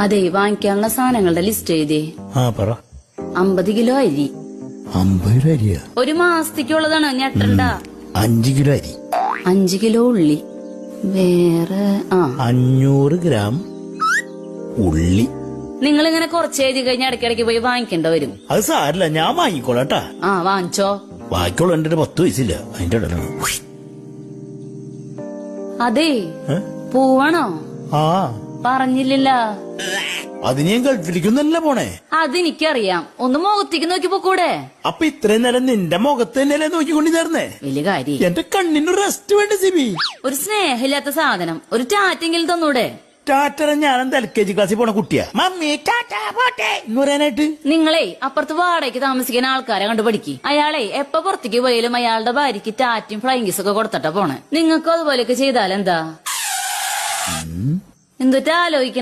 അതെ, വാങ്ങിക്കാനുള്ള സാധനങ്ങളുടെ ലിസ്റ്റ് എഴുതി. ആ പറ. 50 കിലോ അരി. 50 കിലോ അരിയാ? ഒരു മാസത്തേക്കുള്ളതാണ്, ഞെട്ടണ്ട. 5 കിലോ അരി. 5 കിലോ ഉള്ളി. വേറെ 500 ഗ്രാം ഉള്ളി. നിങ്ങൾ ഇങ്ങനെ കുറച്ച് എഴുതി കഴിഞ്ഞാൽ ഇടയ്ക്കിടയ്ക്ക് പോയി വാങ്ങിക്കേണ്ട വരും. അത് സാരില്ല, ഞാൻ വാങ്ങിക്കോളാട്ടാ. വാങ്ങിച്ചോ. ബാക്കിയുള്ള എന്റെ 10 വയസ്സില്ല, അതിന്റെ ഇടയിലാണ്. അതെ, പോവാണോ? ആ പറഞ്ഞില്ല. അത് ഞാൻ ഗൾഫിലേക്കൊന്നല്ല പോണേ. അതെനിക്കറിയാം. ഒന്ന് മുഖത്തേക്ക് നോക്കി പോക്കൂടെ? അപ്പൊ ഇത്രയും നേരം നിന്റെ മുഖത്ത് തന്നെയല്ലേ നോക്കിക്കൊണ്ടിരുന്നേ? വലിയ കാര്യം. എന്റെ കണ്ണിന് റെസ്റ്റ് വേണ്ട സിബി. ഒരു സ്നേഹമില്ലാത്ത സാധനം, ഒരു ടാറ്റെങ്കിലും തന്നൂടെ? ടാറ്റ ഞാനെന്താ LKG ക്ലാസ്സിൽ പോണ കുട്ടിയാ? മമ്മി ടാറ്റ പോട്ടെ എന്ന് പറയാനായിട്ട്. നിങ്ങളെ അപ്പുറത്ത് വാടകയ്ക്ക് താമസിക്കുന്ന ആൾക്കാരെ കണ്ടു പഠിക്ക്. അയാളെ എപ്പ പുറത്തേക്ക് പോയാലും അയാളുടെ ഭാര്യക്ക് ടാറ്റയും ഫ്ലൈങ് കിസ് ഒക്കെ കൊടുത്തിട്ടാ പോണേ. നിങ്ങൾക്കും അതുപോലെയൊക്കെ ചെയ്താലെന്താ? എന്തൊക്കെ ആലോചിക്കണം.